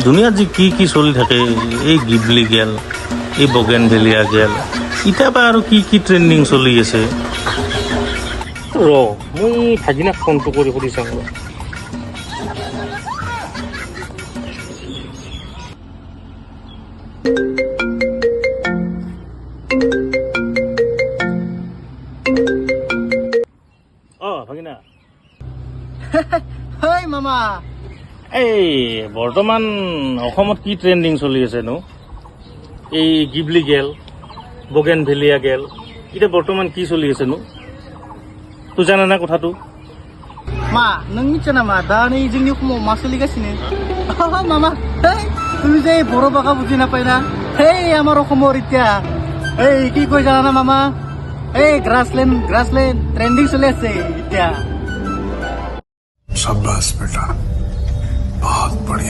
দুনিয়াত যে কি কি চলি থাকে, এই গিবলি গেল, এই বগেনভেলিয়া গেল, ইতাপা আৰু কি কি ট্ৰেণ্ডিং চলি আছে। মই ভাগিনাক ফোনটো কৰি সুধি চাওঁ। ভাগিনা হয় মামা, এই বৰ্তমান অসমত কি ট্ৰেণ্ডিং চলি আছেনো? এই গিবলি গেল, বগেনভেলিয়া গেল, এতিয়া বৰ্তমান কি চলি আছেনো? তুই জানা না কথাটো? मा नों मिथिया नामा दा नै जोंनि समाव मा सोलिगासिनो? मामा हेই তুমি যে बर' भाषा বুজি নাপাইনা, হেই আমাৰ অসমৰ এতিয়া এই কি কয় জানা না মামা, এই গ্ৰাছলেণ্ড ট্ৰেণ্ডিং চলি আছে এতিয়া। शाबाश बेटा।